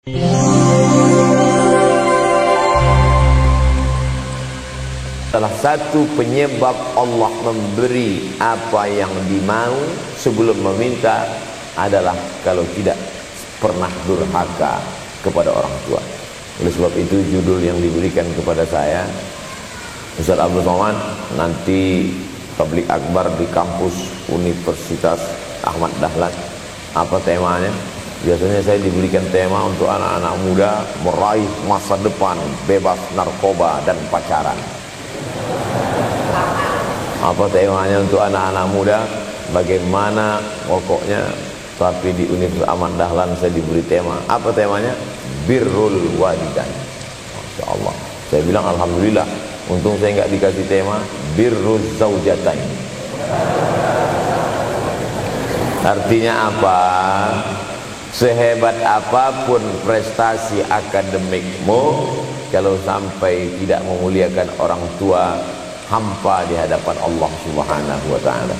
Salah satu penyebab Allah memberi apa yang dimau sebelum meminta adalah kalau tidak pernah durhaka kepada orang tua. Oleh sebab itu judul yang diberikan kepada saya, Ustaz Abdul Somad, nanti tabligh akbar di kampus Universitas Ahmad Dahlan. Apa temanya? Biasanya saya diberikan tema untuk anak-anak muda meraih masa depan bebas narkoba dan pacaran. Apa temanya untuk anak-anak muda? Bagaimana pokoknya. Tapi di Universitas Ahmad Dahlan saya diberi tema. Apa temanya? Birrul walidain. Masya Allah. Saya bilang alhamdulillah. Untung saya nggak dikasih tema birrul zaujatain. Artinya apa? Sehebat apapun prestasi akademikmu, kalau sampai tidak memuliakan orang tua, hampa di hadapan Allah Subhanahu wa ta'ala.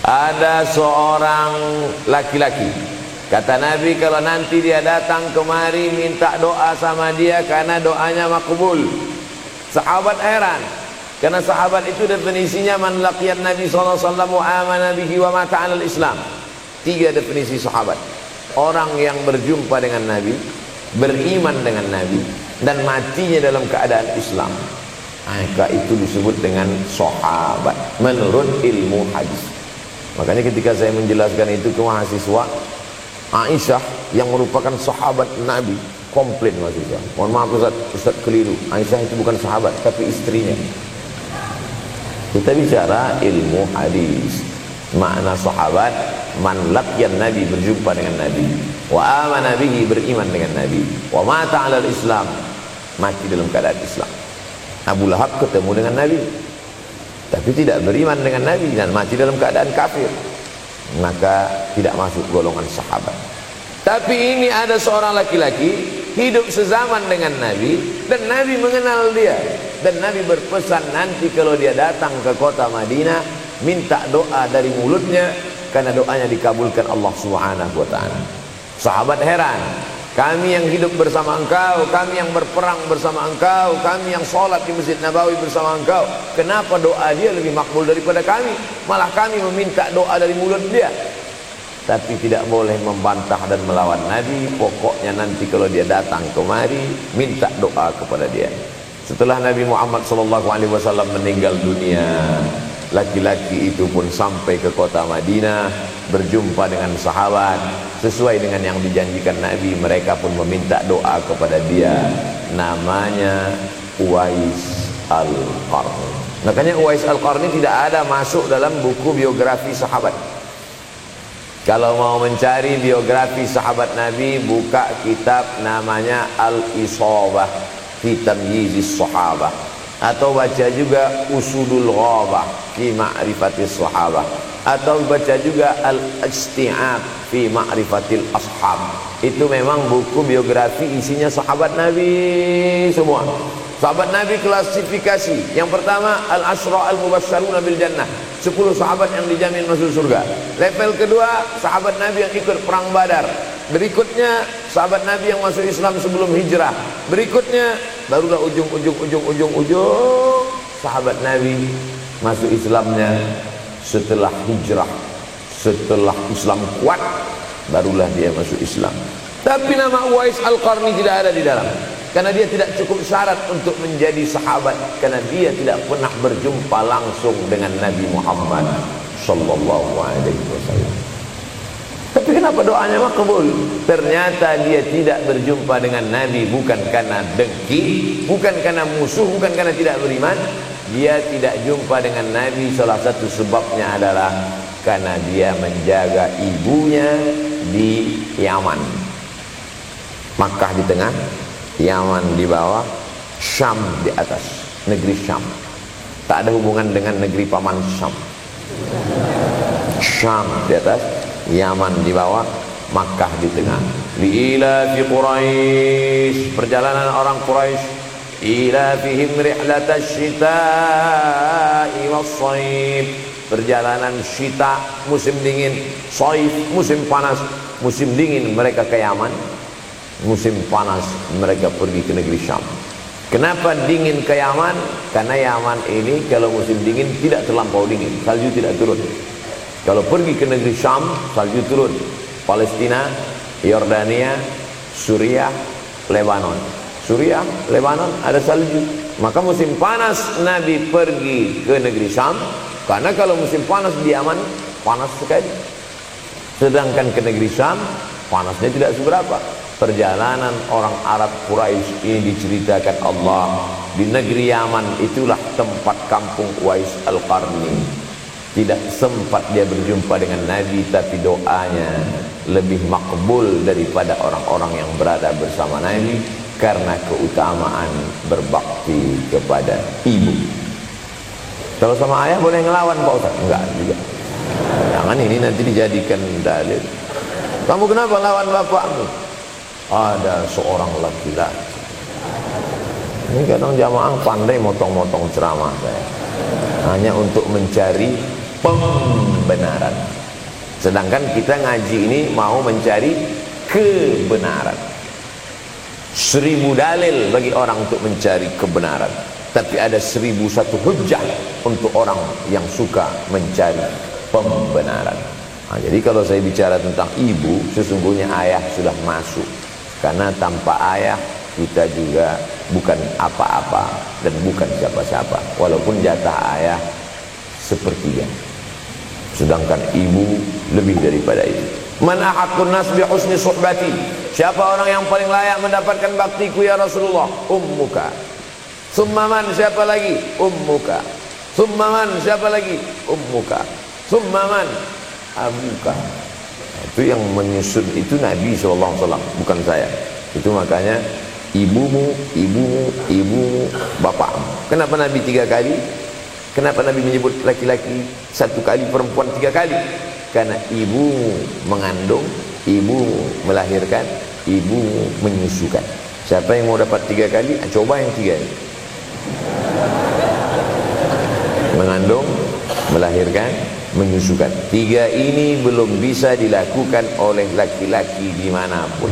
Ada seorang laki-laki, kata Nabi, kalau nanti dia datang kemari minta doa sama dia karena doanya makbul. Sahabat heran, karena sahabat itu definisinya man laqiyan Nabi sallallahu alaihi wasallam wa amana bihi wa mata 'alal Islam. 3 definisi sahabat: orang yang berjumpa dengan Nabi, beriman dengan Nabi, dan matinya dalam keadaan Islam. Maka itu disebut dengan sahabat menurut ilmu hadis. Makanya ketika saya menjelaskan itu ke mahasiswa, Aisyah yang merupakan sahabat Nabi, komplain mahasiswa, mohon maaf Ustaz keliru, Aisyah itu bukan sahabat tapi istrinya. Kita bicara ilmu hadis. Makna sahabat man laqiyan Nabi, berjumpa dengan Nabi, wa amana bihi, beriman dengan Nabi, wa mata 'alal Islam, mati dalam keadaan Islam. Abu Lahab ketemu dengan Nabi tapi tidak beriman dengan Nabi dan mati dalam keadaan kafir, maka tidak masuk golongan sahabat. Tapi ini ada seorang laki-laki hidup sezaman dengan Nabi dan Nabi mengenal dia, dan Nabi berpesan nanti kalau dia datang ke kota Madinah minta doa dari mulutnya karena doanya dikabulkan Allah Subhanahu wa ta'ala. Sahabat heran, kami yang hidup bersama engkau, kami yang berperang bersama engkau, kami yang sholat di Masjid Nabawi bersama engkau, kenapa doa dia lebih makbul daripada kami? Malah kami meminta doa dari mulut dia. Tapi tidak boleh membantah dan melawan Nabi. Pokoknya nanti kalau dia datang kemari minta doa kepada dia. Setelah Nabi Muhammad SAW meninggal dunia, laki-laki itu pun sampai ke kota Madinah, berjumpa dengan sahabat. Sesuai dengan yang dijanjikan Nabi, mereka pun meminta doa kepada dia. Namanya Uwais Al-Qarni. Makanya Uwais Al-Qarni tidak ada masuk dalam buku biografi sahabat. Kalau mau mencari biografi sahabat Nabi, buka kitab namanya Al-Isabah fi Tamyizis Sahabah, atau baca juga Usudul Ghabah fi Ma'rifatis Sahabah, atau baca juga Al-Isti'ab fi Ma'rifatil Ashab. Itu memang buku biografi isinya sahabat Nabi semua. Sahabat Nabi klasifikasi. Yang pertama, Al-Ashra Al-Mubasysyaruna bil Jannah, 10 sahabat yang dijamin masuk surga. Level kedua, sahabat Nabi yang ikut perang Badar. Berikutnya, sahabat Nabi yang masuk Islam sebelum hijrah. Berikutnya, barulah ujung sahabat Nabi masuk Islamnya setelah hijrah, setelah Islam kuat, barulah dia masuk Islam. Tapi nama Uwais Al-Qarni tidak ada di dalam, karena dia tidak cukup syarat untuk menjadi sahabat, karena dia tidak pernah berjumpa langsung dengan Nabi Muhammad sallallahu alaihi wasallam. Tapi kenapa doanya makbul? Ternyata dia tidak berjumpa dengan Nabi bukan karena dengki, bukan karena musuh, bukan karena tidak beriman. Dia tidak jumpa dengan Nabi, salah satu sebabnya adalah karena dia menjaga ibunya di Yaman. Makkah di tengah, Yaman di bawah, Syam di atas, negeri Syam. Tak ada hubungan dengan negeri paman Syam. Syam di atas, Yaman di bawah, Makkah di tengah. Liila fi Quraisy, perjalanan orang Quraisy. Ila fihim rihlatash syita'i was-shaif, perjalanan syita musim dingin, shaif musim panas. Musim dingin mereka ke Yaman, musim panas mereka pergi ke negeri Syam. Kenapa dingin ke Yaman? Karena Yaman ini kalau musim dingin tidak terlampau dingin, salju tidak turun. Kalau pergi ke negeri Syam, salju turun. Palestina, Yordania, Suriah, Lebanon. Suriah, Lebanon ada salju. Maka musim panas Nabi pergi ke negeri Syam, karena kalau musim panas di Yaman panas sekali. Sedangkan ke negeri Syam panasnya tidak seberapa. Perjalanan orang Arab Quraisy ini diceritakan Allah, di negeri Yaman itulah tempat kampung Uwais Al-Qarni. Tidak sempat dia berjumpa dengan Nabi, tapi doanya lebih makbul daripada orang-orang yang berada bersama Nabi, karena keutamaan berbakti kepada ibu. Kalau sama ayah boleh ngelawan Pak Ustaz? Enggak juga. Jangan ini nanti dijadikan dalil. Kamu kenapa lawan bapakmu? Ada seorang laki-laki. Ini kadang jamaah pandai motong-motong ceramah saya, hanya untuk mencari pembenaran. Sedangkan kita ngaji ini mau mencari kebenaran. 1000 dalil bagi orang untuk mencari kebenaran, tapi ada 1001 hujjah untuk orang yang suka mencari pembenaran. Nah, jadi kalau saya bicara tentang ibu, sesungguhnya ayah sudah masuk. Karena tanpa ayah kita juga bukan apa-apa dan bukan siapa-siapa, walaupun jatah ayah sepertiga, sedangkan ibu lebih daripada itu. Man ahaqqun nas bi husni suhbati, siapa orang yang paling layak mendapatkan baktiku ya Rasulullah? Ummuka. Summa man, siapa lagi? Ummuka. Summa man, siapa lagi? Ummuka. Summa man, abuka. Itu yang menyusun itu Nabi SAW, bukan saya. Itu makanya ibumu, ibumu, ibumu, bapakmu. Kenapa Nabi 3 kali? Kenapa Nabi menyebut laki-laki 1 kali, perempuan 3 kali? Karena ibumu mengandung, ibumu melahirkan, ibumu menyusukan. Siapa yang mau dapat 3 kali? Coba yang 3 ini. Mengandung, melahirkan, menyusukan. 3 ini belum bisa dilakukan oleh laki-laki dimanapun.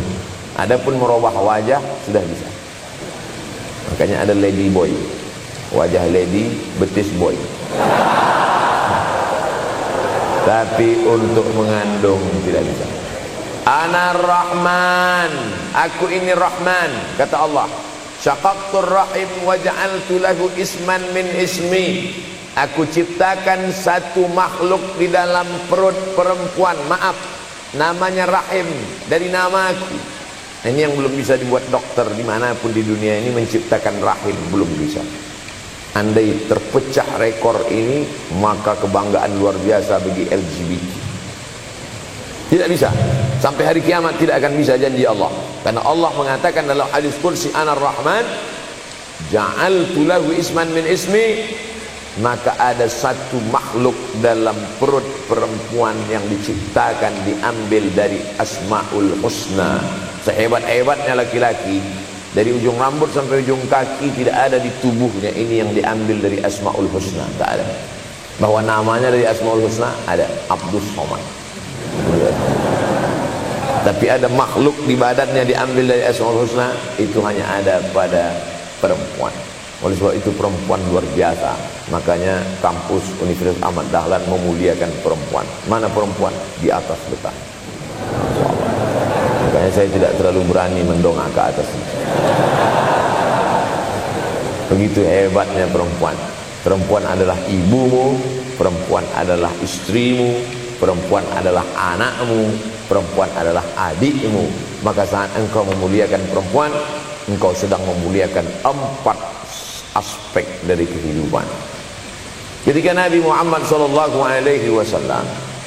Adapun merubah wajah sudah bisa. Makanya ada lady boy, wajah lady, betis boy. Tapi untuk mengandung tidak bisa. Ana Rahman, aku ini Rahman, kata Allah. Syaqaqtur rahim wa ja'altu lahu isman min ismi. Aku ciptakan satu makhluk di dalam perut perempuan, maaf, namanya rahim, dari namaku. Ini yang belum bisa dibuat dokter dimanapun di dunia ini, menciptakan rahim, belum bisa. Andai terpecah rekor ini, maka kebanggaan luar biasa bagi LGBT. Tidak bisa, sampai hari kiamat tidak akan bisa, janji Allah. Karena Allah mengatakan dalam hadis qudsi, Ana Rahman ja'altu lahu isman min ismi. Maka ada satu makhluk dalam perut perempuan yang diciptakan, diambil dari Asmaul Husna. Sehebat-hebatnya laki-laki, dari ujung rambut sampai ujung kaki tidak ada di tubuhnya ini yang diambil dari Asmaul Husna, tak ada. Bahwa namanya dari Asmaul Husna ada, Abdus Somad. Tapi ada makhluk di badannya diambil dari Asmaul Husna, itu hanya ada pada perempuan. Oleh sebab itu perempuan luar biasa. Makanya kampus Universitas Ahmad Dahlan memuliakan perempuan. Mana perempuan? Di atas letak. Makanya saya tidak terlalu berani mendongak ke atas. Begitu hebatnya perempuan. Perempuan adalah ibumu, perempuan adalah istrimu, perempuan adalah anakmu, perempuan adalah adikmu. Maka saat engkau memuliakan perempuan, engkau sedang memuliakan 4 aspek dari kehidupan. Ketika Nabi Muhammad SAW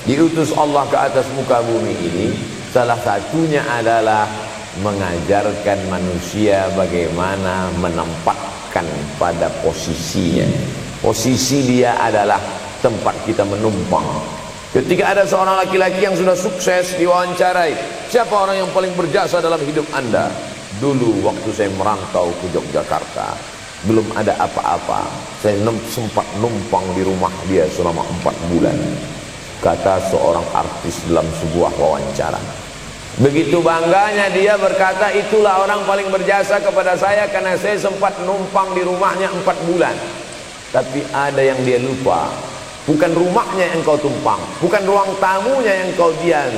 diutus Allah ke atas muka bumi ini, salah satunya adalah mengajarkan manusia bagaimana menempatkan pada posisinya. Posisi dia adalah tempat kita menumpang. Ketika ada seorang laki-laki yang sudah sukses diwawancarai, siapa orang yang paling berjasa dalam hidup Anda? Dulu waktu saya merantau ke Yogyakarta, belum ada apa-apa, saya sempat numpang di rumah dia selama 4 bulan, kata seorang artis dalam sebuah wawancara. Begitu bangganya dia berkata, itulah orang paling berjasa kepada saya karena saya sempat numpang di rumahnya 4 bulan. Tapi ada yang dia lupa, bukan rumahnya yang kau tumpang, bukan ruang tamunya yang kau diam,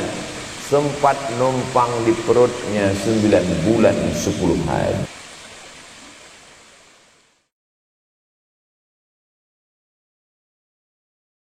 sempat numpang di perutnya 9 bulan 10 hari.